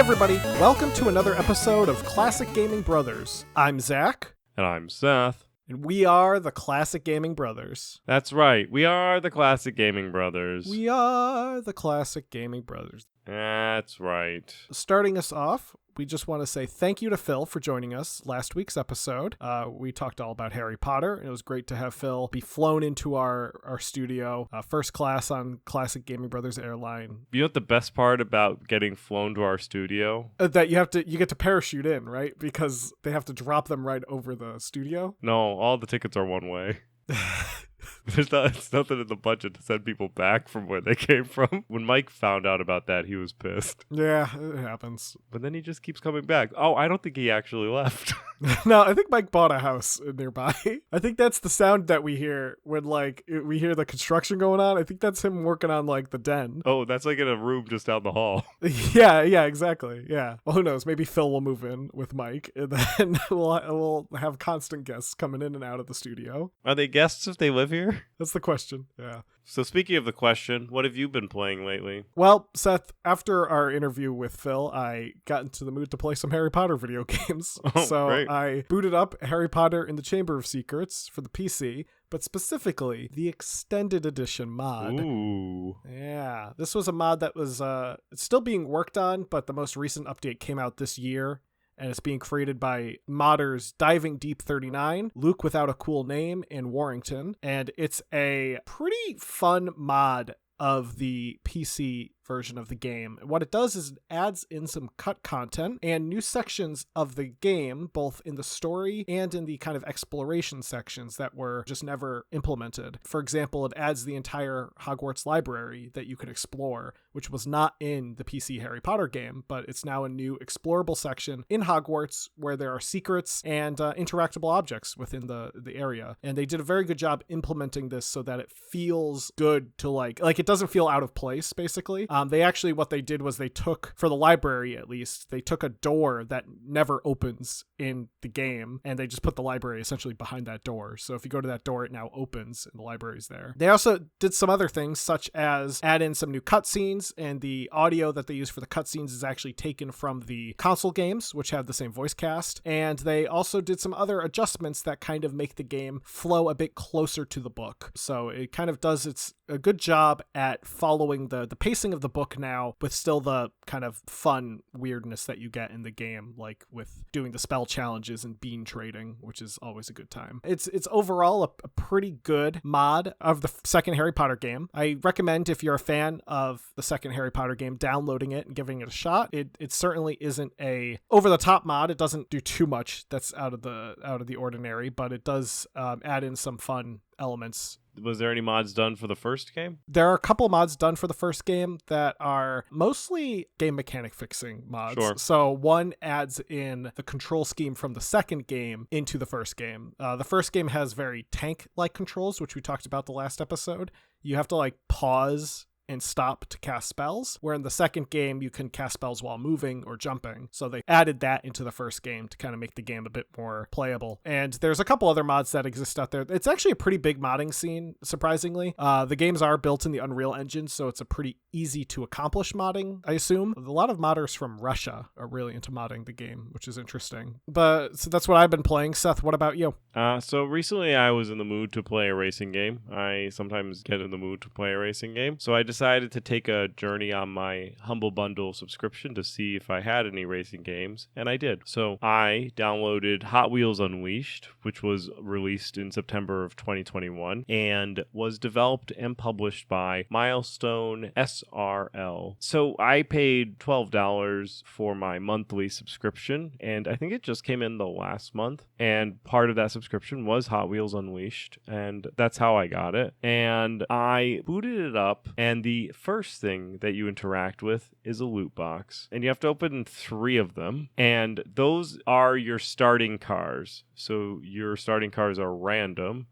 everybody, welcome to another episode of Classic Gaming Brothers. I'm Zach. And I'm Seth. And we are the Classic Gaming Brothers. That's right, we are the Classic Gaming Brothers. We are the Classic Gaming Brothers. That's right. Starting us off, we just want to say thank you to Phil for joining us last week's episode. We talked all about Harry Potter, and it was great to have Phil be flown into our studio, first class on Classic Gaming Brothers Airline. You know what the best part about getting flown to our studio? That you get to parachute in, right? Because they have to drop them right over the studio. No, all the tickets are one way. It's nothing in the budget to send people back from where they came from. When Mike found out about that, he was pissed. Yeah, it happens. But then he just keeps coming back. Oh, I don't think he actually left. No, I think Mike bought a house nearby. I think that's the sound that we hear when, we hear the construction going on. I think that's him working on, the den. Oh, that's like in a room just down the hall. Yeah, exactly. Yeah. Well, who knows? Maybe Phil will move in with Mike, and then we'll have constant guests coming in and out of the studio. Are they guests if they live here? That's the question. Yeah. So speaking of the question, what have you been playing lately? Well, Seth, after our interview with Phil, I got into the mood to play some Harry Potter video games. Oh, so great. I booted up Harry Potter in the Chamber of Secrets for the PC, but specifically the Extended Edition mod. Ooh. Yeah. This was a mod that was it's still being worked on, but the most recent update came out this year. And it's being created by modders Diving Deep 39, Luke Without a Cool Name, and Warrington. And it's a pretty fun mod of the PC version of the game. What it does is it adds in some cut content and new sections of the game, both in the story and in the kind of exploration sections that were just never implemented. For example, it adds the entire Hogwarts library that you can explore, which was not in the PC Harry Potter game, but it's now a new explorable section in Hogwarts where there are secrets and interactable objects within the area. And they did a very good job implementing this so that it feels good to like it doesn't feel out of place, basically. They actually, what they did was they took, for the library at least, they took a door that never opens in the game, and they just put the library essentially behind that door. So if you go to that door, it now opens, and the library's there. They also did some other things, such as add in some new cutscenes, and the audio that they use for the cutscenes is actually taken from the console games, which have the same voice cast. And they also did some other adjustments that kind of make the game flow a bit closer to the book. So it kind of does a good job at following the pacing of the book now, with still the kind of fun weirdness that you get in the game, like with doing the spell challenges and bean trading, which is always a good time. It's overall a pretty good mod of the second Harry Potter game. I recommend, if you're a fan of the second Harry Potter game, downloading it and giving it a shot. It certainly isn't a over-the-top mod. It doesn't do too much that's out of the ordinary, but it does add in some fun elements. Was there any mods done for the first game? There are a couple mods done for the first game that are mostly game mechanic fixing mods. Sure. So one adds in the control scheme from the second game into the first game. The first game has very tank-like controls, which we talked about the last episode. You have to pause and stop to cast spells, where in the second game you can cast spells while moving or jumping. So they added that into the first game to kind of make the game a bit more playable. And there's a couple other mods that exist out there. It's actually a pretty big modding scene, surprisingly. The games are built in the Unreal Engine, so it's a pretty easy to accomplish modding, I assume. A lot of modders from Russia are really into modding the game, which is interesting. But so that's what I've been playing. Seth, what about you? So recently I was in the mood to play a racing game. I sometimes get in the mood to play a racing game. So I decided to take a journey on my Humble Bundle subscription to see if I had any racing games, and I did. So I downloaded Hot Wheels Unleashed, which was released in September of 2021 and was developed and published by Milestone SRL. So I paid $12 for my monthly subscription, and I think it just came in the last month, and part of that subscription was Hot Wheels Unleashed, and that's how I got it. And I booted it up, and the first thing that you interact with is a loot box, and you have to open 3 of them, and those are your starting cars. So your starting cars are random.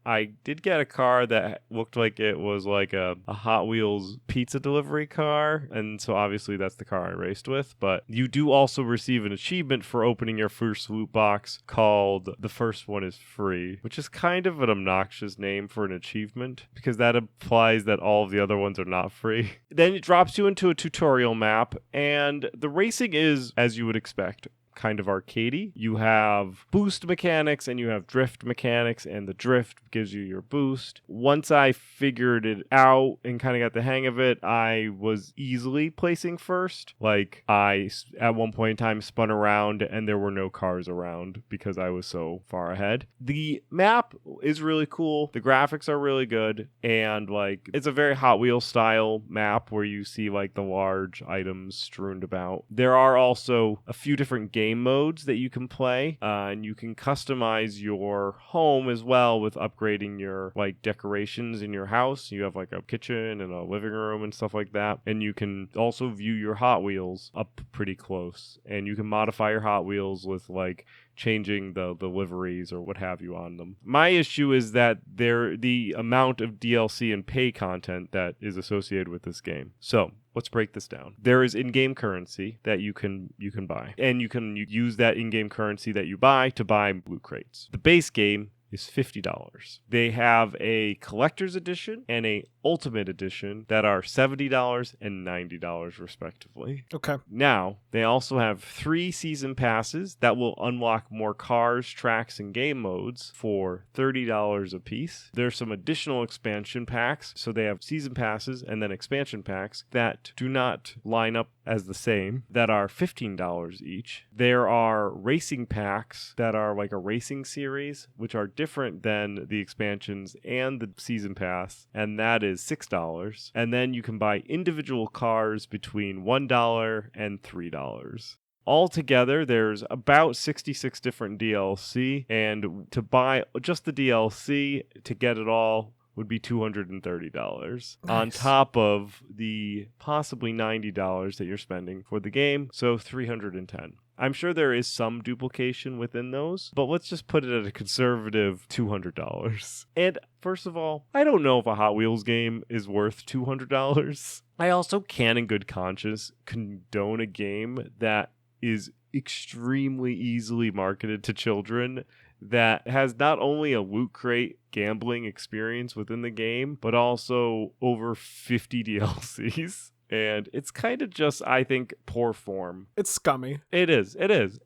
I did get a car that looked like it was like a Hot Wheels pizza delivery car, and so obviously that's the car I raced with. But you do also receive an achievement for opening your first loot box called The First One is Free, which is kind of an obnoxious name for an achievement because that implies that all of the other ones are not free. Then it drops you into a tutorial map, and the racing is, as you would expect, kind of arcadey. You have boost mechanics and you have drift mechanics, and the drift gives you your boost. Once I figured it out and kind of got the hang of it, I was easily placing first. Like, I at one point in time spun around and there were no cars around because I was so far ahead. The map is really cool. The graphics are really good, and like, it's a very Hot Wheels style map where you see like the large items strewn about. There are also a few different game modes that you can play, and you can customize your home as well with upgrading your like decorations in your house. You have like a kitchen and a living room and stuff like that, and you can also view your Hot Wheels up pretty close, and you can modify your Hot Wheels with like changing the liveries or what have you on them. My issue is that the amount of DLC and pay content that is associated with this game. So let's break this down. There is in-game currency that you can buy, and you can use that in-game currency that you buy to buy loot crates. The base game is $50. They have a collector's edition and a ultimate edition that are $70 and $90 respectively. Okay. Now, they also have 3 season passes that will unlock more cars, tracks, and game modes for $30 a piece. There's some additional expansion packs, so they have season passes and then expansion packs that do not line up as the same, that are $15 each. There are racing packs that are like a racing series, which are different than the expansions and the season pass, and that is $6. And then you can buy individual cars between $1 and $3. Altogether, there's about 66 different DLC, and to buy just the DLC, to get it all, would be $230 Nice. on top of the possibly $90 that you're spending for the game, so $310. I'm sure there is some duplication within those, but let's just put it at a conservative $200. And first of all, I don't know if a Hot Wheels game is worth $200. I also can, in good conscience, condone a game that is extremely easily marketed to children, that has not only a loot crate gambling experience within the game, but also over 50 DLCs. And it's kind of just, I think, poor form. It's scummy. It is.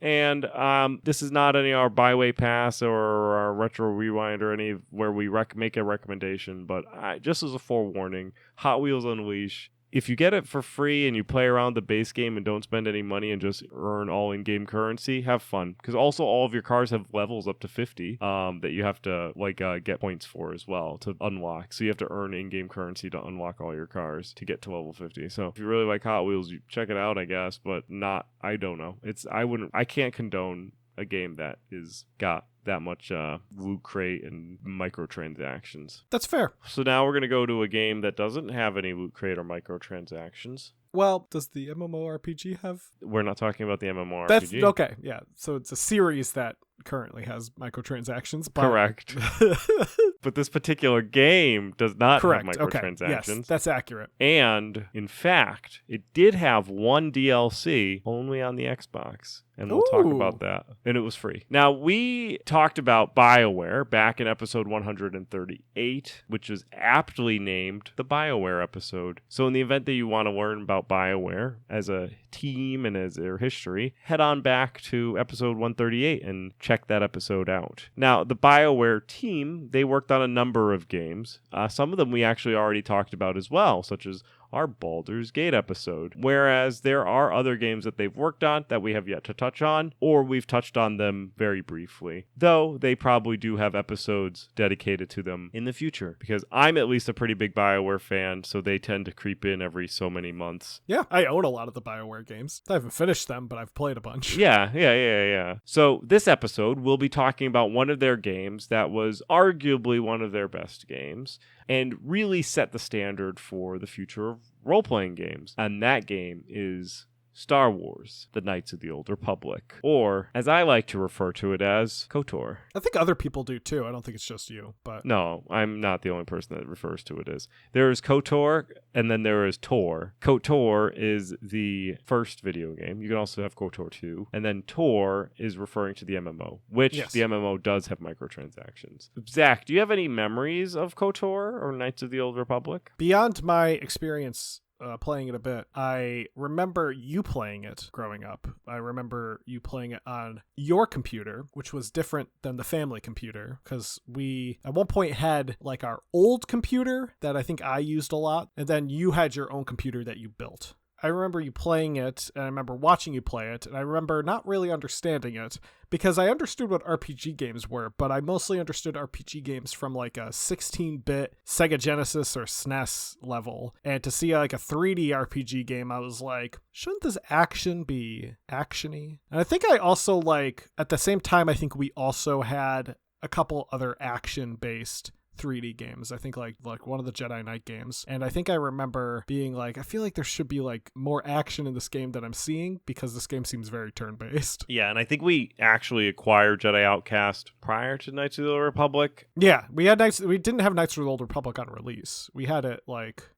And this is not any of our Byway Pass or our Retro Rewind or any where we make a recommendation, but just as a forewarning, Hot Wheels Unleash, if you get it for free and you play around the base game and don't spend any money and just earn all in-game currency, have fun. Because also all of your cars have levels up to 50 that you have to get points for as well to unlock. So you have to earn in-game currency to unlock all your cars to get to level 50. So if you really like Hot Wheels, you check it out, I guess, but I don't know. I can't condone a game that is got that much loot crate and microtransactions. That's fair. So now we're going to go to a game that doesn't have any loot crate or microtransactions. Well, does the MMORPG have? We're not talking about the MMORPG. That's okay. Yeah. So it's a series that currently has microtransactions. But... Correct. But this particular game does not Correct. have microtransactions. Okay. Yes, that's accurate. And in fact, it did have one DLC only on the Xbox. And we'll talk about that. And it was free. Now, we talked about BioWare back in episode 138, which is aptly named the BioWare episode. So in the event that you want to learn about BioWare as a team and as their history, head on back to episode 138 and check that episode out. Now, the BioWare team, they worked on a number of games. Some of them we actually already talked about as well, such as our Baldur's Gate episode, whereas there are other games that they've worked on that we have yet to touch on, or we've touched on them very briefly, though they probably do have episodes dedicated to them in the future, because I'm at least a pretty big BioWare fan, so they tend to creep in every so many months. Yeah, I own a lot of the BioWare games. I haven't finished them, but I've played a bunch. Yeah. So this episode, we'll be talking about one of their games that was arguably one of their best games, and really set the standard for the future of role-playing games. And that game is Star Wars, The Knights of the Old Republic, or, as I like to refer to it as, KOTOR. I think other people do too. I don't think it's just you, but No, I'm not the only person that refers to it as. There is KOTOR, and then there is Tor. KOTOR is the first video game. You can also have KOTOR 2. And then Tor is referring to the MMO, which the MMO does have microtransactions. Zach, do you have any memories of KOTOR or Knights of the Old Republic? Beyond my experience playing it a bit, I remember you playing it growing up. I remember you playing it on your computer, which was different than the family computer, because we at one point had like our old computer that I think I used a lot, and then you had your own computer that you built. I remember you playing it, and I remember watching you play it, and I remember not really understanding it, because I understood what RPG games were, but I mostly understood RPG games from like a 16-bit Sega Genesis or SNES level, and to see like a 3D RPG game, I was like, shouldn't this action be action-y? And I think I also like, at the same time, I think we also had a couple other action-based 3D games. I think like one of the Jedi Knight games. And I think I remember being like, I feel like there should be like more action in this game than I'm seeing, because this game seems very turn-based. Yeah, and I think we actually acquired Jedi Outcast prior to Knights of the Old Republic. Yeah, we didn't have Knights of the Old Republic on release. We had it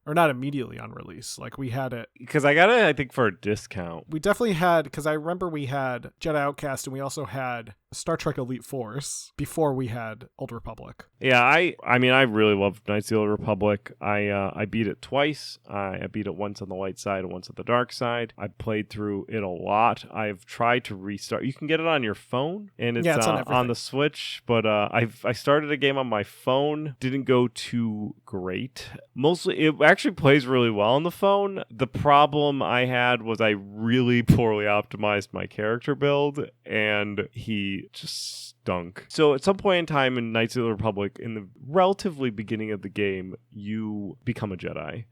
or not immediately on release. Like we had it because I got it, I think, for a discount. We definitely had, because I remember we had Jedi Outcast, and we also had Star Trek Elite Force before we had Old Republic. Yeah, I mean, I really loved Knights of the Old Republic. I beat it twice. I beat it once on the light side and once on the dark side. I played through it a lot. I've tried to restart. You can get it on your phone, and it's on the Switch, but I started a game on my phone. Didn't go too great. Mostly, it actually plays really well on the phone. The problem I had was I really poorly optimized my character build, and he just stunk. So at some point in time in Knights of the Republic, in the relatively beginning of the game, you become a Jedi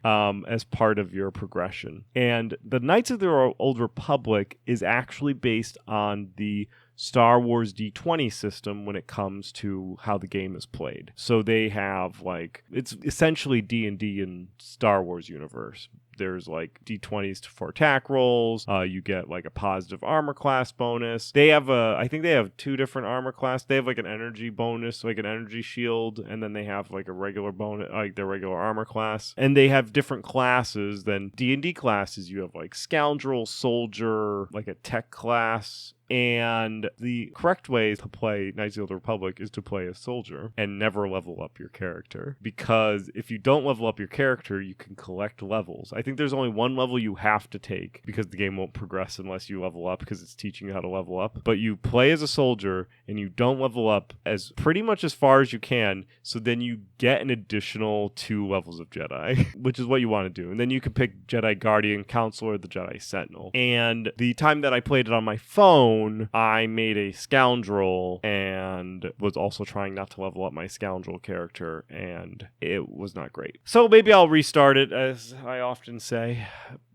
as part of your progression. And the Knights of the Old Republic is actually based on the Star Wars D20 system when it comes to how the game is played. So they have it's essentially D&D in Star Wars universe. There's D20s for attack rolls. You get a positive armor class bonus. I think they have two different armor class. They have an energy bonus, an energy shield, and then they have a regular bonus, their regular armor class. And they have different classes than D&D classes. You have scoundrel, soldier, a tech class. And the correct way to play Knights of the Old Republic is to play a soldier and never level up your character. Because if you don't level up your character, you can collect levels. I think there's only one level you have to take, because the game won't progress unless you level up, because it's teaching you how to level up. But you play as a soldier and you don't level up as pretty much as far as you can, so then you get an additional 2 levels of Jedi, which is what you want to do. And then you can pick Jedi Guardian, Counselor, the Jedi Sentinel. And the time that I played it on my phone, I made a scoundrel and was also trying not to level up my scoundrel character, and it was not great. So maybe I'll restart it, as I often say,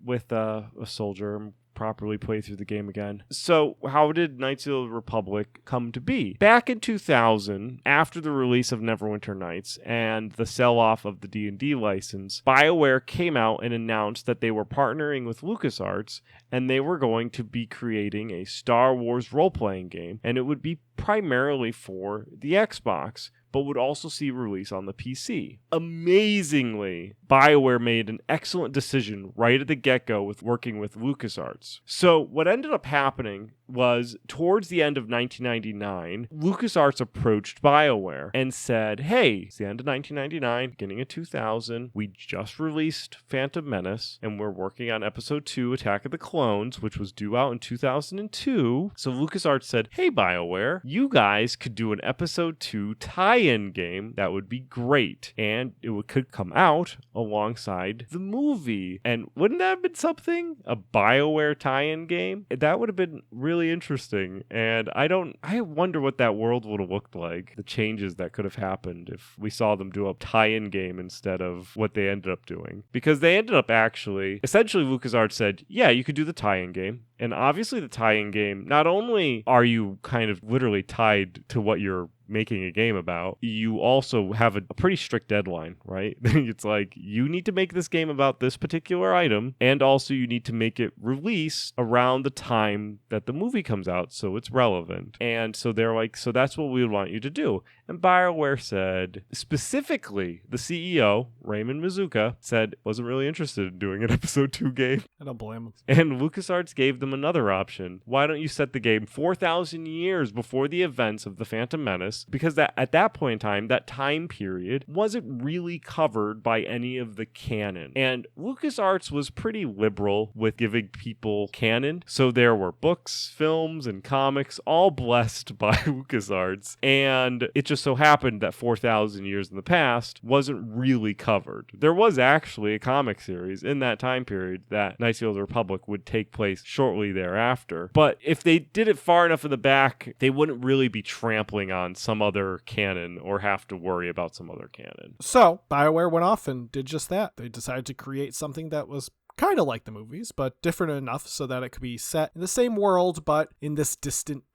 with a soldier and properly play through the game again. So how did Knights of the Republic come to be? Back in 2000, after the release of Neverwinter Nights and the sell-off of the D&D license, BioWare came out and announced that they were partnering with LucasArts, and they were going to be creating a Star Wars role-playing game, and it would be primarily for the Xbox, but would also see release on the PC. Amazingly, BioWare made an excellent decision right at the get-go with working with LucasArts. So what ended up happening was, towards the end of 1999, LucasArts approached BioWare and said, hey, it's the end of 1999, beginning of 2000, we just released Phantom Menace, and we're working on Episode 2, Attack of the Clones, which was due out in 2002. So LucasArts said, hey, BioWare, you guys could do an Episode 2 tie-in game. That would be great. And it could come out alongside the movie. And wouldn't that have been something? A BioWare tie-in game? That would have been really interesting. And I wonder what that world would have looked like. The changes that could have happened if we saw them do a tie-in game instead of what they ended up doing. Because they ended up essentially LucasArts said, yeah, you could do the tie-in game. And obviously the tie-in game, not only are you kind of literally tied to what you're making a game about, you also have a pretty strict deadline, right? It's like, you need to make this game about this particular item, and also you need to make it release around the time that the movie comes out so it's relevant. And so they're like, so that's what we would want you to do. And BioWare said, specifically, the CEO, Raymond Mizuka, said wasn't really interested in doing an episode 2 game. I don't blame him. And LucasArts gave them another option. Why don't you set the game 4,000 years before the events of The Phantom Menace? Because at that point in time, that time period wasn't really covered by any of the canon. And LucasArts was pretty liberal with giving people canon. So there were books, films, and comics all blessed by LucasArts. And it just so happened that 4,000 years in the past wasn't really covered. There was actually a comic series in that time period that Knights of the Old Republic would take place shortly thereafter. But if they did it far enough in the back, they wouldn't really be trampling on some other canon or have to worry about some other canon. So BioWare went off and did just that. They decided to create something that was kind of like the movies, but different enough so that it could be set in the same world, but in this distant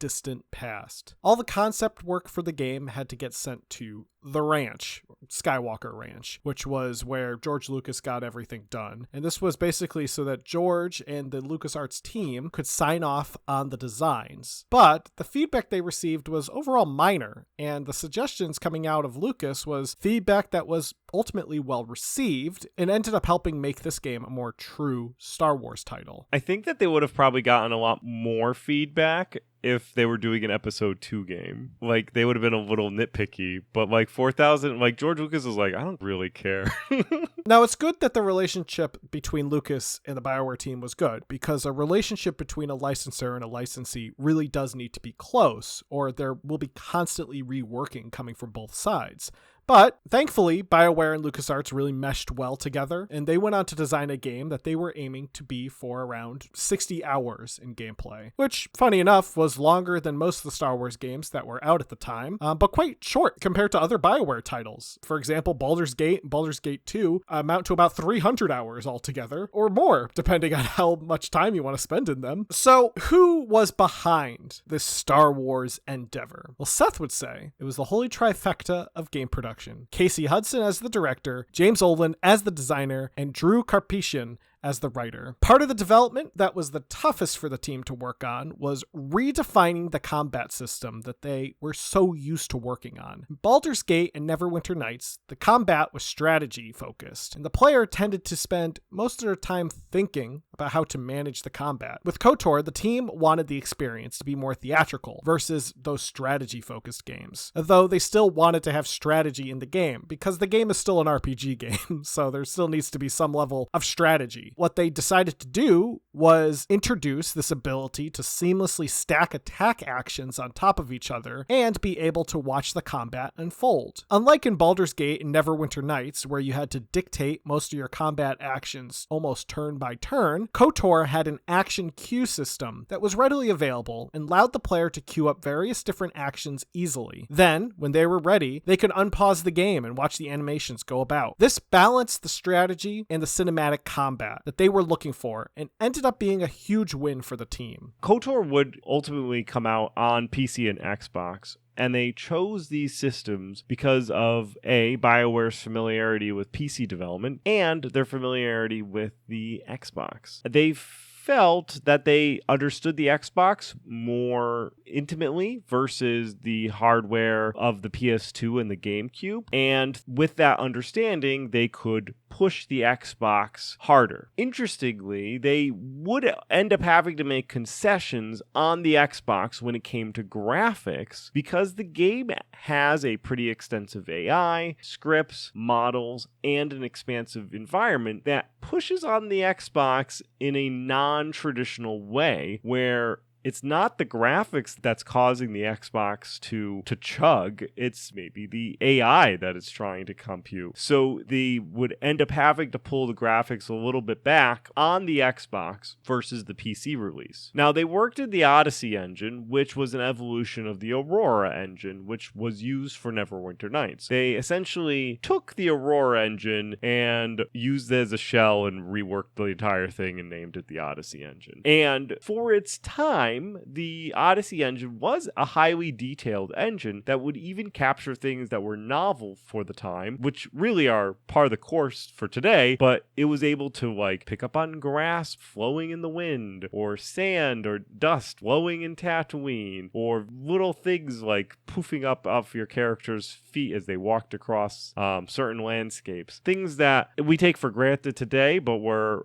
past. All the concept work for the game had to get sent to the ranch, Skywalker Ranch, which was where George Lucas got everything done. And this was basically so that George and the LucasArts team could sign off on the designs. But the feedback they received was overall minor, and the suggestions coming out of Lucas was feedback that was ultimately well received and ended up helping make this game a more true Star Wars title. I think that they would have probably gotten a lot more feedback if they were doing an episode 2 game. Like, they would have been a little nitpicky, but like 4,000, like George Lucas was like, I don't really care. Now, it's good that the relationship between Lucas and the BioWare team was good, because a relationship between a licensor and a licensee really does need to be close, or there will be constantly reworking coming from both sides. But thankfully, BioWare and LucasArts really meshed well together, and they went on to design a game that they were aiming to be for around 60 hours in gameplay, which, funny enough, was longer than most of the Star Wars games that were out at the time, but quite short compared to other BioWare titles. For example, Baldur's Gate and Baldur's Gate 2 amount to about 300 hours altogether, or more, depending on how much time you want to spend in them. So, who was behind this Star Wars endeavor? Well, Seth would say it was the holy trifecta of game production. Casey Hudson as the director, James Olin as the designer, and Drew Karpyshyn as the writer. Part of the development that was the toughest for the team to work on was redefining the combat system that they were so used to working on. In Baldur's Gate and Neverwinter Nights, the combat was strategy focused, and the player tended to spend most of their time thinking about how to manage the combat. With KOTOR, the team wanted the experience to be more theatrical versus those strategy focused games, though they still wanted to have strategy in the game, because the game is still an RPG game, so there still needs to be some level of strategy. What they decided to do was introduce this ability to seamlessly stack attack actions on top of each other and be able to watch the combat unfold. Unlike in Baldur's Gate and Neverwinter Nights, where you had to dictate most of your combat actions almost turn by turn, KOTOR had an action queue system that was readily available and allowed the player to queue up various different actions easily. Then, when they were ready, they could unpause the game and watch the animations go about. This balanced the strategy and the cinematic combat that they were looking for, and ended up being a huge win for the team. KOTOR would ultimately come out on PC and Xbox, and they chose these systems because of BioWare's familiarity with PC development and their familiarity with the Xbox. They felt that they understood the Xbox more intimately versus the hardware of the PS2 and the GameCube. And with that understanding, they could push the Xbox harder. Interestingly, they would end up having to make concessions on the Xbox when it came to graphics, because the game has a pretty extensive AI, scripts, models, and an expansive environment that pushes on the Xbox in a non-traditional way, where it's not the graphics that's causing the Xbox to chug. It's maybe the AI that it's trying to compute. So they would end up having to pull the graphics a little bit back on the Xbox versus the PC release. Now, they worked in the Odyssey engine, which was an evolution of the Aurora engine, which was used for Neverwinter Nights. They essentially took the Aurora engine and used it as a shell and reworked the entire thing and named it the Odyssey engine. And for its time, time, the Odyssey engine was a highly detailed engine that would even capture things that were novel for the time, which really are par the course for today, but it was able to like pick up on grass flowing in the wind, or sand or dust flowing in Tatooine, or little things like poofing up off your character's feet as they walked across certain landscapes. Things that we take for granted today, but were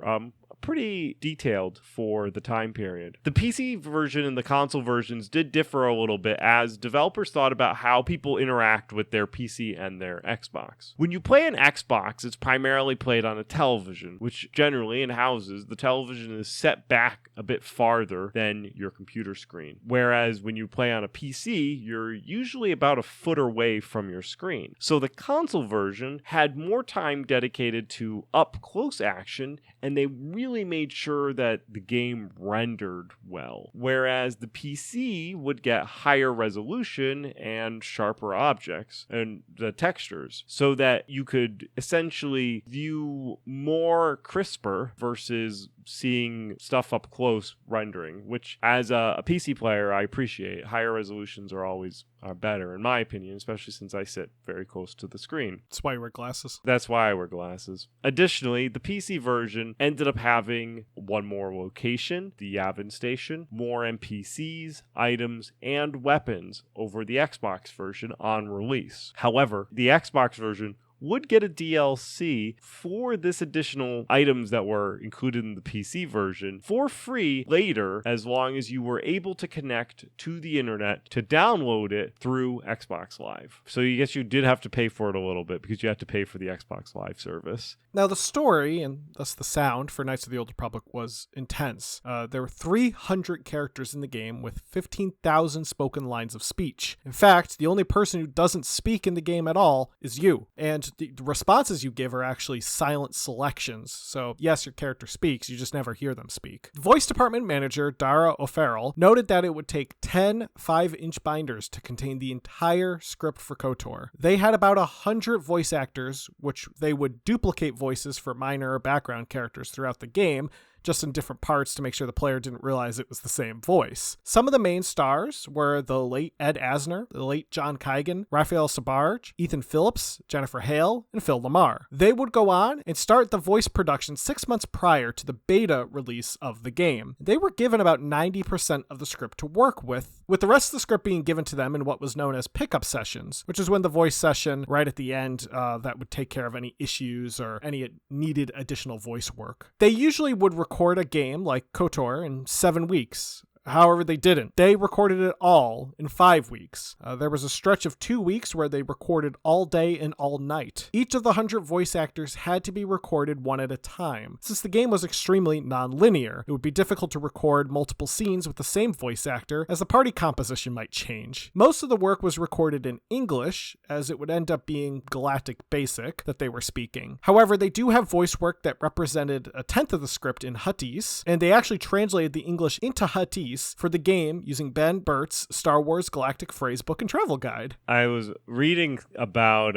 pretty detailed for the time period. The PC version and the console versions did differ a little bit as developers thought about how people interact with their PC and their Xbox. When you play an Xbox, it's primarily played on a television, which generally in houses, the television is set back a bit farther than your computer screen. Whereas when you play on a PC, you're usually about a foot away from your screen. So the console version had more time dedicated to up-close action, and they really made sure that the game rendered well. Whereas the PC would get higher resolution and sharper objects and the textures, so that you could essentially view more crisper versus seeing stuff up close rendering, which as a PC player I appreciate. Higher resolutions are better in my opinion, especially since I sit very close to the screen. That's why you wear glasses. That's why I wear glasses. Additionally, the PC version ended up having one more location, the Yavin Station, more NPCs, items, and weapons over the Xbox version on release. However, the Xbox version would get a DLC for this additional items that were included in the PC version for free later, as long as you were able to connect to the internet to download it through Xbox Live. So I guess you did have to pay for it a little bit because you had to pay for the Xbox Live service. Now the story, and thus the sound, for Knights of the Old Republic was intense. There were 300 characters in the game with 15,000 spoken lines of speech. In fact, the only person who doesn't speak in the game at all is you. And the responses you give are actually silent selections. So yes, your character speaks, you just never hear them speak. Voice department manager Dara O'Farrell noted that it would take 10 5-inch binders to contain the entire script for KOTOR. They had about 100 voice actors, which they would duplicate voices for minor or background characters throughout the game, just in different parts to make sure the player didn't realize it was the same voice. Some of the main stars were the late Ed Asner, the late John Kigan, Raphael Sbarge, Ethan Phillips, Jennifer Hale, and Phil Lamar. They would go on and start the voice production 6 months prior to the beta release of the game. They were given about 90% of the script to work with the rest of the script being given to them in what was known as pickup sessions, which is when the voice session right at the end that would take care of any issues or any needed additional voice work. They usually would record a game like KOTOR in 7 weeks. However, they didn't. They recorded it all in 5 weeks. There was a stretch of 2 weeks where they recorded all day and all night. Each of the 100 voice actors had to be recorded one at a time. Since the game was extremely non-linear, it would be difficult to record multiple scenes with the same voice actor, as the party composition might change. Most of the work was recorded in English, as it would end up being Galactic Basic that they were speaking. However, they do have voice work that represented a tenth of the script in Huttese, and they actually translated the English into Huttese for the game using Ben Burt's Star Wars Galactic Phrasebook and Travel Guide. I was reading about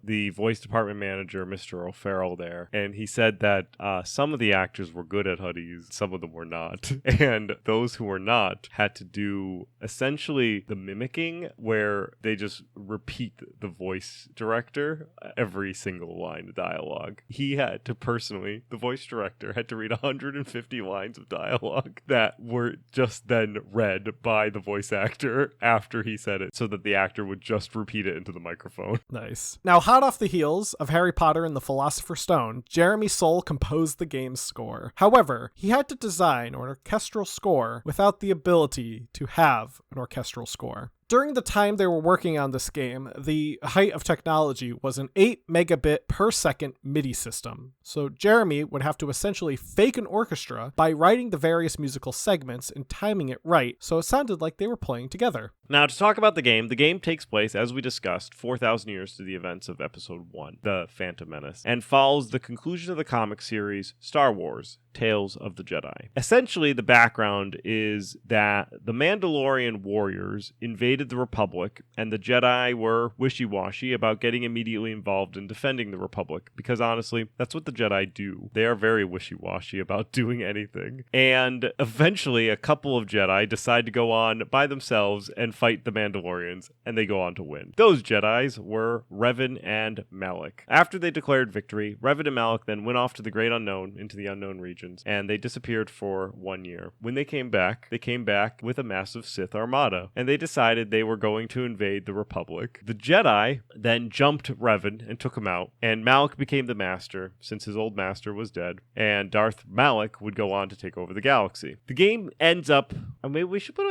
the voice department manager, Mr. O'Farrell there, and he said that some of the actors were good at Huttese, some of them were not. And those who were not had to do essentially the mimicking, where they just repeat the voice director every single line of dialogue. He had to personally, the voice director, had to read 150 lines of dialogue that were just then read by the voice actor after he said it, so that the actor would just repeat it into the microphone. Nice. Now, hot off the heels of Harry Potter and the Philosopher's Stone, Jeremy Soule composed the game's score. However, he had to design an orchestral score without the ability to have an orchestral score. During the time they were working on this game, the height of technology was an 8 megabit per second MIDI system. So Jeremy would have to essentially fake an orchestra by writing the various musical segments and timing it right, so it sounded like they were playing together. Now, to talk about the game takes place, as we discussed, 4,000 years to the events of Episode 1, The Phantom Menace, and follows the conclusion of the comic series Star Wars, Tales of the Jedi. Essentially, the background is that the Mandalorian warriors invaded the Republic, and the Jedi were wishy-washy about getting immediately involved in defending the Republic, because honestly, that's what the Jedi do. They are very wishy-washy about doing anything. And eventually, a couple of Jedi decide to go on by themselves and fight the Mandalorians, and they go on to win. Those Jedis were Revan and Malak. After they declared victory, Revan and Malak then went off to the Great Unknown, into the unknown regions, and they disappeared for 1 year. When they came back with a massive Sith armada, and they decided they were going to invade the Republic. The Jedi then jumped Revan and took him out, and Malak became the master, since his old master was dead, and Darth Malak would go on to take over the galaxy. The game ends up, maybe we should put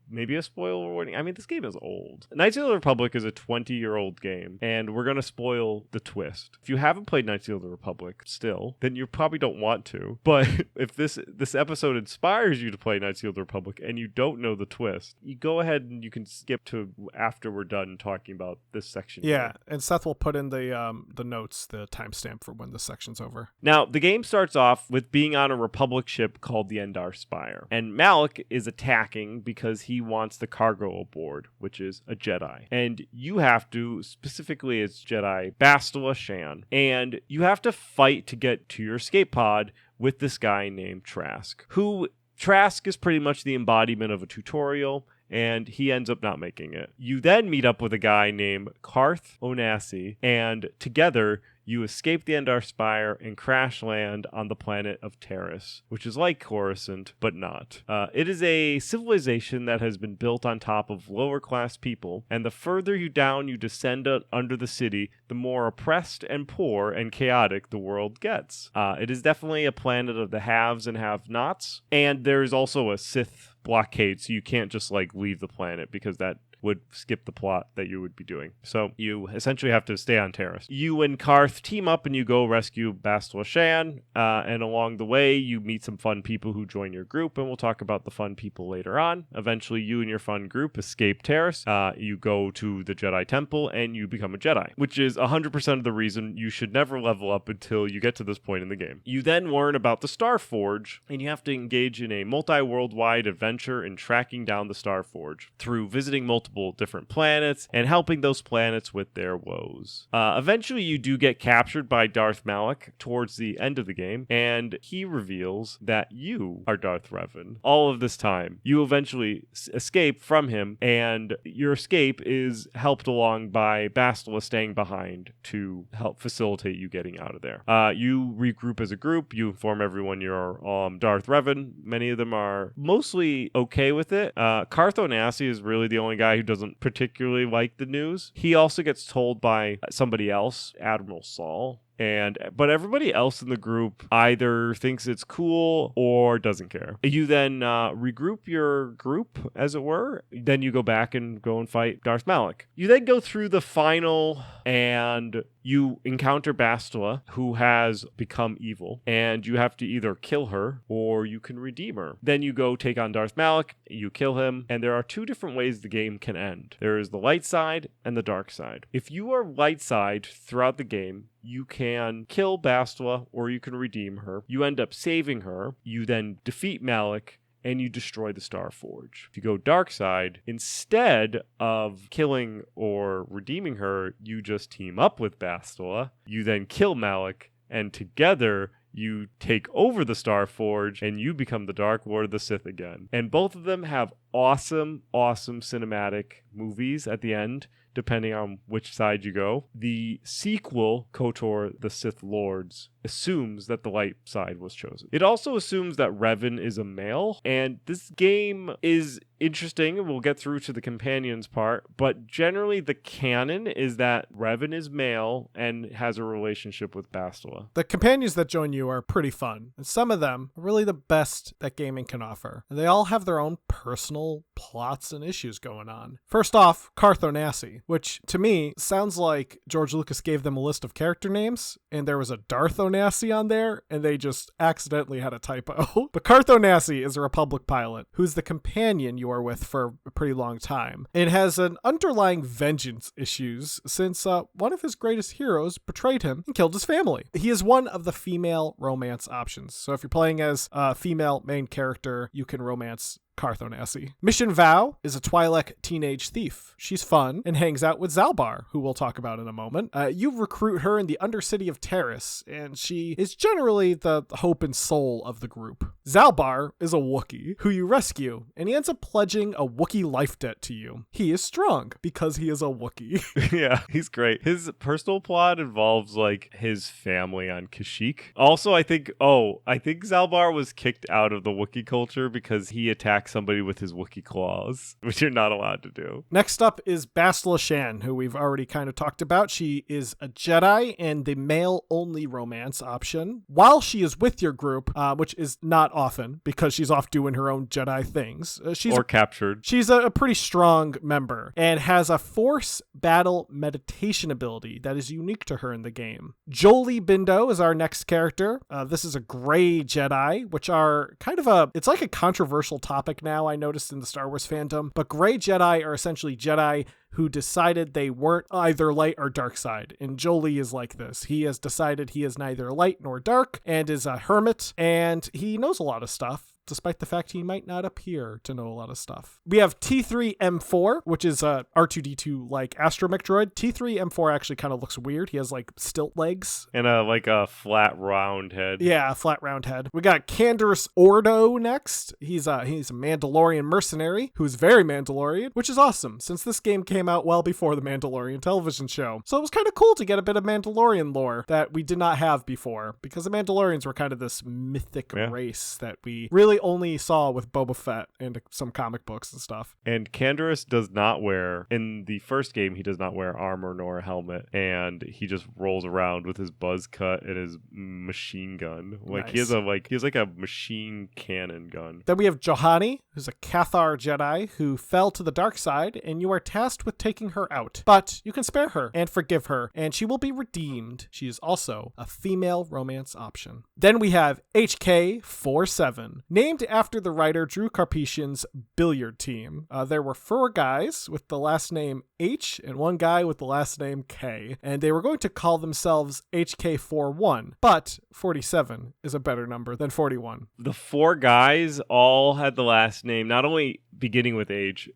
maybe a spoiler warning. I mean, this game is old. Knights of the Republic is a 20-year-old game, and we're going to spoil the twist. If you haven't played Knights of the Republic still, then you probably don't want to. But if this episode inspires you to play Knights of the Republic and you don't know the twist, you go ahead and you can skip to after we're done talking about this section. Yeah, and Seth will put in the notes, the timestamp for when the section's over. Now, the game starts off with being on a Republic ship called the Endar Spire, and Malak is attacking because he wants the cargo aboard, which is a Jedi. And you have to, specifically as Jedi Bastila Shan, and you have to fight to get to your escape pod with this guy named Trask, who Trask is pretty much the embodiment of a tutorial, and he ends up not making it. You then meet up with a guy named Carth Onasi, and together you escape the Endar Spire and crash land on the planet of Terrace, which is like Coruscant, but not. It is a civilization that has been built on top of lower-class people, and the further you down you descend under the city, the more oppressed and poor and chaotic the world gets. It is definitely a planet of the haves and have-nots, and there is also a Sith blockade, so you can't just leave the planet, because that would skip the plot that you would be doing. So you essentially have to stay on Terrace. You and Carth team up and you go rescue Bastila Shan, and along the way you meet some fun people who join your group, and we'll talk about the fun people later on. Eventually you and your fun group escape Terrace, you go to the Jedi Temple, and you become a Jedi, which is 100% of the reason you should never level up until you get to this point in the game. You then learn about the Star Forge, and you have to engage in a multi-worldwide adventure in tracking down the Star Forge through visiting multiple different planets and helping those planets with their woes. Eventually you do get captured by Darth Malak towards the end of the game, and he reveals that you are Darth Revan. All of this time you eventually escape from him, and your escape is helped along by Bastila staying behind to help facilitate you getting out of there. You regroup as a group, you inform everyone you're Darth Revan. Many of them are mostly okay with it. Carth Onasi is really the only guy who doesn't particularly like the news. He also gets told by somebody else, Admiral Saul, but everybody else in the group either thinks it's cool or doesn't care. You then regroup your group, as it were. Then you go back and go and fight Darth Malak. You then go through the final, and you encounter Bastila, who has become evil, and you have to either kill her or you can redeem her. Then you go take on Darth Malak, you kill him, and there are two different ways the game can end. There is the light side and the dark side. If you are light side throughout the game, you can kill Bastila or you can redeem her. You end up saving her. You then defeat Malak, and you destroy the Star Forge. If you go dark side, instead of killing or redeeming her, you just team up with Bastila. You then kill Malak, and together you take over the Star Forge, and you become the Dark Lord of the Sith again. And both of them have awesome cinematic movies at the end, depending on which side you go. The sequel, KOTOR, the Sith Lords, assumes that the light side was chosen. It also assumes that Revan is a male, and this game is interesting. We'll get through to the companions part, but generally the canon is that Revan is male and has a relationship with Bastila. The companions that join you are pretty fun, and some of them are really the best that gaming can offer. And they all have their own personal plots and issues going on. First off, Carth Onasi, which to me sounds like George Lucas gave them a list of character names, and there was a Darth Onasi on there, and they just accidentally had a typo. But Carth Onasi is a Republic pilot who's the companion you you are with for a pretty long time. It has an underlying vengeance issues since one of his greatest heroes betrayed him and killed his family. He is one of the female romance options. So if you're playing as a female main character, you can romance Carthonassi. Mission Vow is a Twi'lek teenage thief. She's fun and hangs out with Zalbar, who we'll talk about in a moment. You recruit her in the Undercity of Terrace, and she is generally the hope and soul of the group. Zalbar is a Wookiee who you rescue, and he ends up pledging a Wookiee life debt to you. He is strong because he is a Wookiee. Yeah, he's great. His personal plot involves like his family on Kashyyyk. Also, I think Zalbar was kicked out of the Wookiee culture because he attacked somebody with his Wookiee claws, which you're not allowed to do. Next up is Bastila Shan, who we've already kind of talked about. She is a Jedi and the male-only romance option. While she is with your group, which is not often because she's off doing her own Jedi things. Captured. She's a pretty strong member and has a Force battle meditation ability that is unique to her in the game. Jolie Bindo is our next character. This is a gray Jedi, which are kind of it's like a controversial topic now, I noticed in the Star Wars fandom, but gray Jedi are essentially Jedi who decided they weren't either light or dark side. And Jolie is like this. He has decided he is neither light nor dark and is a hermit, and he knows a lot of stuff, despite the fact he might not appear to know a lot of stuff. We have T3M4, which is a R2-D2 like astromech droid. T3M4 actually kind of looks weird. He has like stilt legs. And a flat round head. Yeah, a flat round head. We got Canderous Ordo next. He's a Mandalorian mercenary who's very Mandalorian, which is awesome since this game came out well before the Mandalorian television show. So it was kind of cool to get a bit of Mandalorian lore that we did not have before, because the Mandalorians were kind of this mythic race that we really only saw with Boba Fett and some comic books and stuff. And Canderous does not wear, in the first game, he does not wear armor nor a helmet, and he just rolls around with his buzz cut and his machine gun. Like nice. he has like a machine cannon gun. Then we have Johanny, who's a Cathar Jedi who fell to the dark side, and you are tasked with taking her out. But you can spare her and forgive her, and she will be redeemed. She is also a female romance option. Then we have HK47, named after the writer Drew Karpyshyn's billiard team. There were 4 guys with the last name H and 1 guy with the last name K, and they were going to call themselves HK41, but 47 is a better number than 41. The 4 guys all had the last name, not only beginning with H,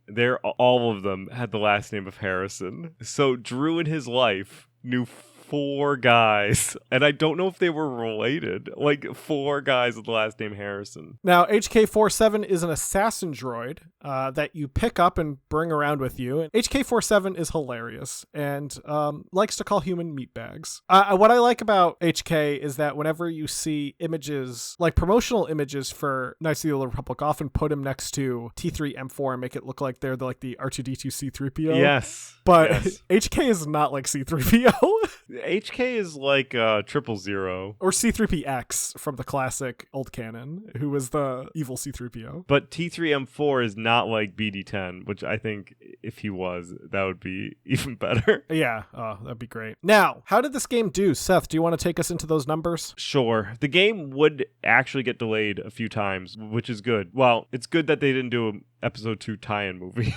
all of them had the last name of Harrison. So Drew in his life knew 4 guys, and I don't know if they were related. Like 4 guys with the last name Harrison. Now, HK47 is an assassin droid that you pick up and bring around with you. And HK47 is hilarious and likes to call human meatbags. What I like about HK is that whenever you see images, like promotional images for Knights of the Old Republic, often put him next to T3M4 and make it look like they're like the R2-D2 C3PO. Yes. But yes. HK is not like C3PO. HK is like 000. Or C3PX from the classic old canon, who was the evil C3PO. But T3M4 is not like BD10, which I think if he was, that would be even better. Yeah, that'd be great. Now, how did this game do? Seth, do you want to take us into those numbers? Sure. The game would actually get delayed a few times, which is good. Well, it's good that they didn't do an episode 2 tie-in movie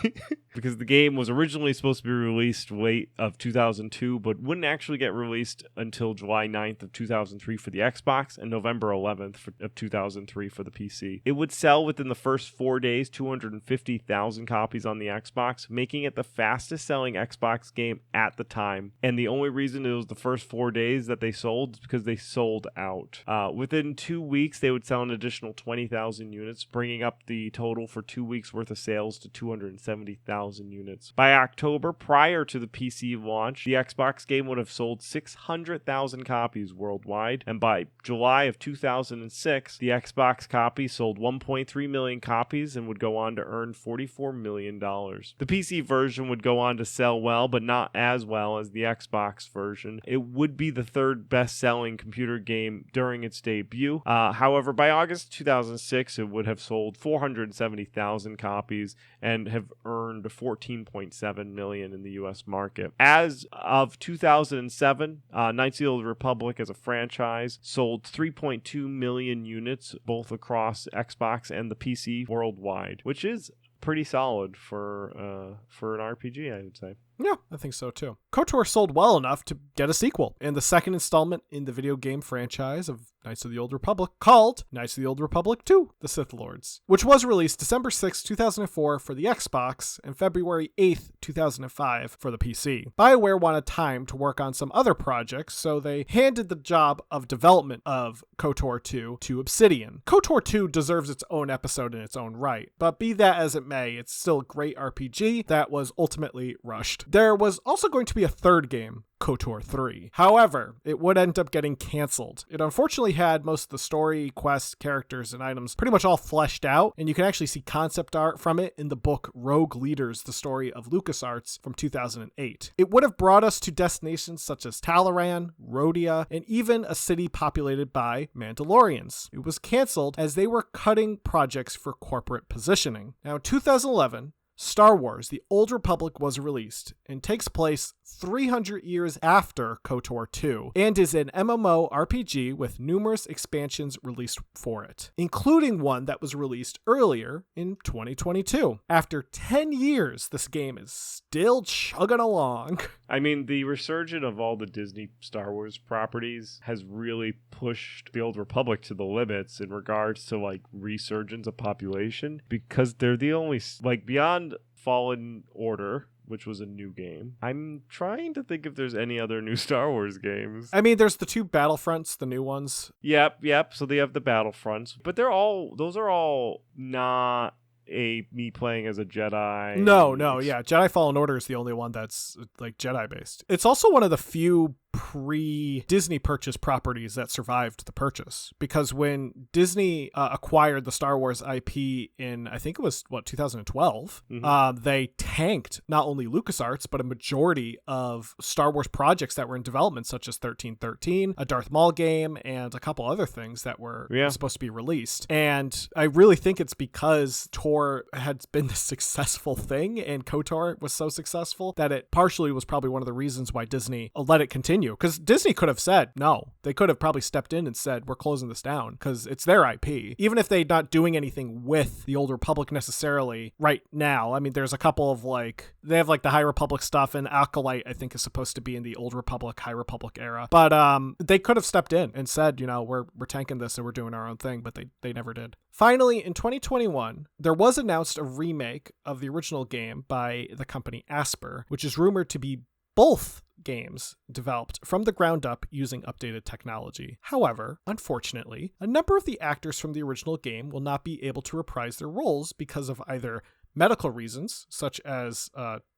because the game was originally supposed to be released late of 2002, but wouldn't actually get released until July 9th of 2003 for the Xbox and November 11th of 2003 for the PC. It would sell within the first 4 days 250,000 copies on the Xbox, making it the fastest selling Xbox game at the time. And the only reason it was the first 4 days that they sold is because they sold out. Within 2 weeks, they would sell an additional 20,000 units, bringing up the total for 2 weeks worth of sales to 270,000 units. By October, prior to the PC launch, the Xbox game would have sold 600,000 copies worldwide, and by July of 2006, the Xbox copy sold 1.3 million copies and would go on to earn $44 million. The PC version would go on to sell well, but not as well as the Xbox version. It would be the 3rd best-selling computer game during its debut. However, by August 2006, it would have sold 470,000 copies and have earned $14.7 million in the US market. As of 2007, Knights of the Old Republic as a franchise sold 3.2 million units both across Xbox and the PC worldwide, which is pretty solid for an RPG, I would say. Yeah, I think so too. KOTOR sold well enough to get a sequel, and the second installment in the video game franchise of Knights of the Old Republic, called Knights of the Old Republic 2: The Sith Lords, which was released December 6, 2004 for the Xbox and February 8th, 2005 for the PC. BioWare wanted time to work on some other projects, so they handed the job of development of KOTOR 2 to Obsidian. KOTOR 2 deserves its own episode in its own right, but be that as it may, it's still a great RPG that was ultimately rushed. There was also going to be a third game, KOTOR 3. However, it would end up getting canceled. It unfortunately had most of the story, quests, characters, and items pretty much all fleshed out, and you can actually see concept art from it in the book Rogue Leaders, the story of LucasArts from 2008. It would have brought us to destinations such as Talaran, Rhodia, and even a city populated by Mandalorians. It was canceled as they were cutting projects for corporate positioning. Now, in 2011, Star Wars: The Old Republic was released and takes place 300 years after KOTOR 2 and is an MMORPG with numerous expansions released for it, including one that was released earlier in 2022. After 10 years, this game is still chugging along. I mean, the resurgence of all the Disney Star Wars properties has really pushed the Old Republic to the limits in regards to like resurgence of population, because they're the only, like, beyond Fallen Order, which was a new game. I'm trying to think if there's any other new Star Wars games. I mean, there's the two Battlefronts, the new ones. Yep. So they have the Battlefronts, but those are all not me playing as a Jedi. No, yeah. Jedi Fallen Order is the only one that's like Jedi based. It's also one of the few pre-Disney purchase properties that survived the purchase, because when Disney acquired the Star Wars IP in, I think it was 2012, they tanked not only LucasArts but a majority of Star Wars projects that were in development, such as 1313, a Darth Maul game, and a couple other things that were supposed to be released. And I really think it's because Tor had been this successful thing and KOTOR was so successful that it partially was probably one of the reasons why Disney let it continue. Because Disney could have said no. They could have probably stepped in and said, we're closing this down, because it's their IP. Even if they're not doing anything with the Old Republic necessarily right now. I mean, there's a couple of they have the High Republic stuff, and Acolyte, I think, is supposed to be in the Old Republic, High Republic era. But they could have stepped in and said, we're tanking this and we're doing our own thing, but they never did. Finally, in 2021, there was announced a remake of the original game by the company Asper, which is rumored to be both games developed from the ground up using updated technology. However, unfortunately, a number of the actors from the original game will not be able to reprise their roles because of either medical reasons, such as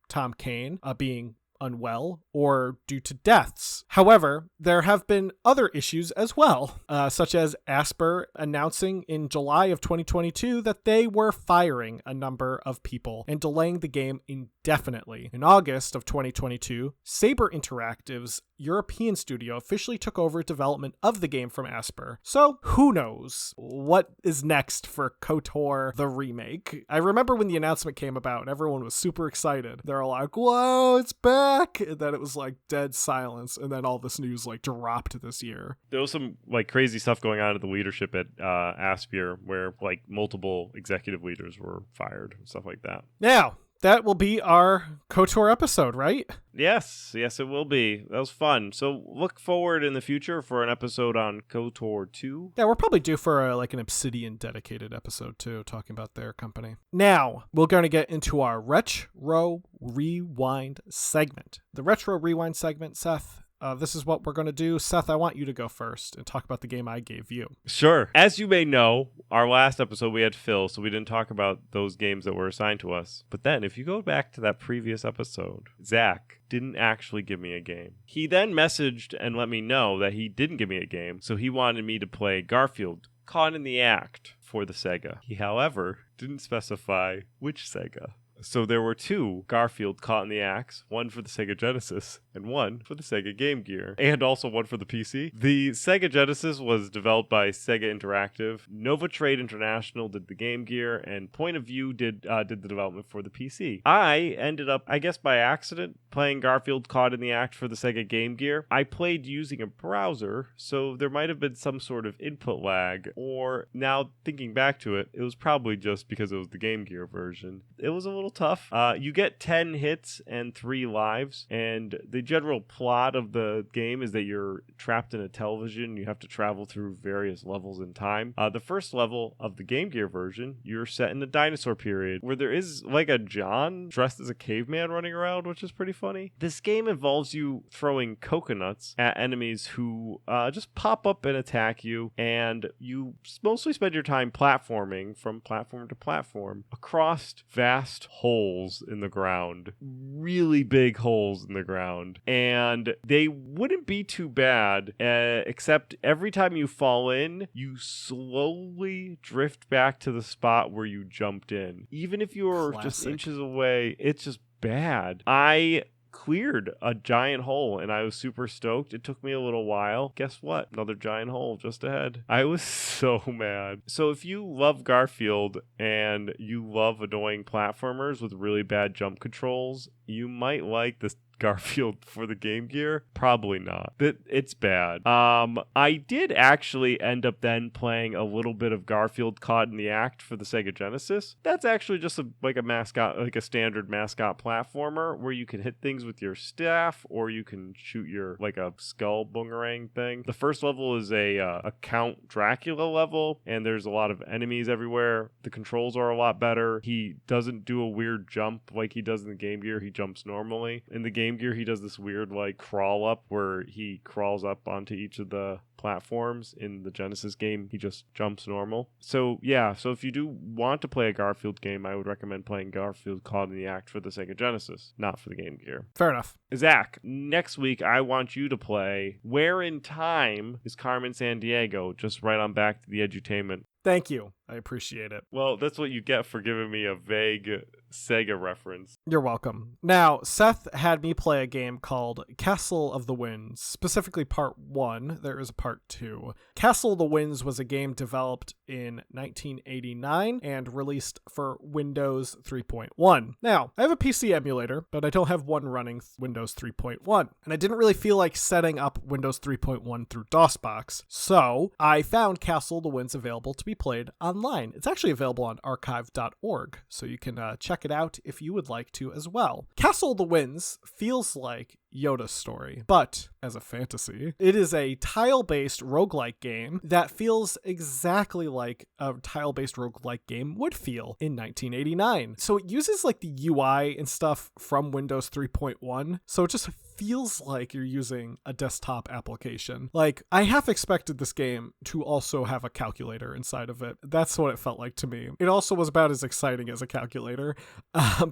Tom Kane being unwell, or due to deaths. However, there have been other issues as well, such as Asper announcing in July of 2022 that they were firing a number of people and delaying the game indefinitely. In August of 2022, Saber Interactive's European studio officially took over development of the game from Asper. So who knows what is next for KOTOR the remake. I remember when the announcement came about and everyone was super excited. They're all like, whoa, it's back. And then it was dead silence. And then all this news dropped this year. There was some crazy stuff going on at the leadership at Asper, where multiple executive leaders were fired and stuff like that. Yeah. That will be our KOTOR episode, right? Yes, it will be. That was fun. So look forward in the future for an episode on KOTOR 2. Yeah, we're probably due for an Obsidian dedicated episode too, talking about their company. Now, we're going to get into our Retro Rewind segment. The Retro Rewind segment, Seth, this is what we're going to do. Seth, I want you to go first and talk about the game I gave you. Sure. As you may know, our last episode we had Phil, so we didn't talk about those games that were assigned to us. But then, if you go back to that previous episode, Zach didn't actually give me a game. He then messaged and let me know that he didn't give me a game, so he wanted me to play Garfield Caught in the Act for the Sega. He, however, didn't specify which Sega. So there were two Garfield Caught in the Axe, one for the Sega Genesis and one for the Sega Game Gear, and also one for the PC. The Sega Genesis was developed by Sega Interactive. Nova Trade International did the Game Gear, and Point of View did the development for the PC. I ended up, I guess by accident, playing Garfield Caught in the Act for the Sega Game Gear. I played using a browser, so there might have been some sort of input lag, or now thinking back to it, it was probably just because it was the Game Gear version. It was a little tough. You get 10 hits and 3 lives, and the general plot of the game is that you're trapped in a television. You have to travel through various levels in time. The first level of the Game Gear version, you're set in the dinosaur period, where there is like a John dressed as a caveman running around, which is pretty funny. This game involves you throwing coconuts at enemies who just pop up and attack you, and you mostly spend your time platforming from platform to platform across vast holes in the ground. Really big holes in the ground. And they wouldn't be too bad, except every time you fall in, you slowly drift back to the spot where you jumped in. Even if you're just inches away, it's just bad. I cleared a giant hole and I was super stoked. It took me a little while. Guess what? Another giant hole just ahead. I was so mad. So if you love Garfield and you love annoying platformers with really bad jump controls, you might like this Garfield for the Game Gear. Probably not. It's bad. I did actually end up then playing a little bit of Garfield Caught in the Act for the Sega Genesis. That's actually just like a standard mascot platformer where you can hit things with your staff, or you can shoot your like a skull boomerang thing. The first level is a Count Dracula level, and there's a lot of enemies everywhere. The controls are a lot better. He doesn't do a weird jump like he does in the Game Gear. He jumps normally. In the Game Gear, he does this weird like crawl up where he crawls up onto each of the platforms. In the Genesis game, he just jumps normal. So yeah, so if you do want to play a Garfield game, I would recommend playing Garfield Caught in the Act for the Sega Genesis, not for the Game Gear. Fair enough. Zach, next week I want you to play Where in Time is Carmen Sandiego, just right on back to the edutainment. Thank you. I appreciate it. Well, that's what you get for giving me a vague Sega reference. You're welcome. Now, Seth had me play a game called Castle of the Winds, specifically Part 1. There is a Part 2. Castle of the Winds was a game developed in 1989 and released for Windows 3.1. Now, I have a PC emulator, but I don't have one running Windows 3.1, and I didn't really feel like setting up Windows 3.1 through DOSBox, so I found Castle of the Winds available to be played online. It's actually available on archive.org, so you can check it out if you would like to as well. Castle of the Winds feels like Yoda's Story, but as a fantasy. It is a tile-based roguelike game that feels exactly like a tile-based roguelike game would feel in 1989. So it uses like the UI and stuff from Windows 3.1, so it just feels like you're using a desktop application. Like, I half expected this game to also have a calculator inside of it. That's what it felt like to me. It also was about as exciting as a calculator,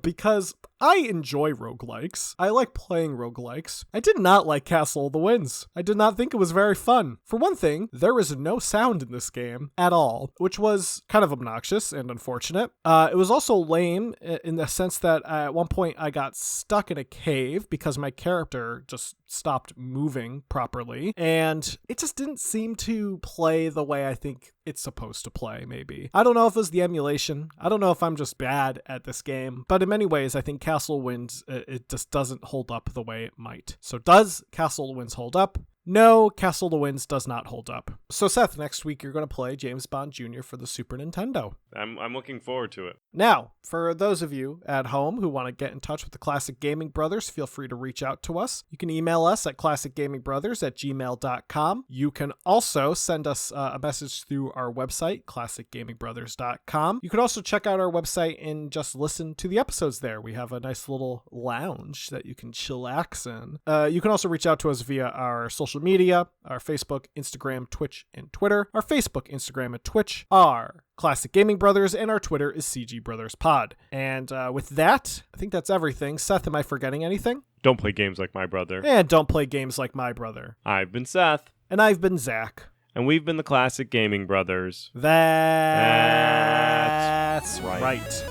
because I enjoy roguelikes. I like playing roguelikes. I did not like Castle of the Winds. I did not think it was very fun. For one thing, there is no sound in this game at all, which was kind of obnoxious and unfortunate. It was also lame in the sense that at one point I got stuck in a cave because my character just stopped moving properly, and it just didn't seem to play the way I think it's supposed to play, maybe. I don't know if it was the emulation. I don't know if I'm just bad at this game, but in many ways, I think Castle Winds, it just doesn't hold up the way it might. So does Castle Winds hold up? No, Castle of the Winds does not hold up. So Seth, next week you're going to play James Bond Jr. for the Super Nintendo. I'm looking forward to it. Now, for those of you at home who want to get in touch with the Classic Gaming Brothers, feel free to reach out to us. You can email us at classicgamingbrothers@gmail.com. You can also send us a message through our website, classicgamingbrothers.com. You can also check out our website and just listen to the episodes there. We have a nice little lounge that you can chillax in. You can also reach out to us via our social media, our Facebook, Instagram, Twitch, and Twitter. Our Facebook, Instagram, and Twitch are Classic Gaming Brothers, and our Twitter is CG Brothers Pod. And with that, I think that's everything. Seth, am I forgetting anything? Don't play games like my brother. And don't play games like my brother. I've been Seth. And I've been Zach. And we've been the Classic Gaming Brothers. That's right.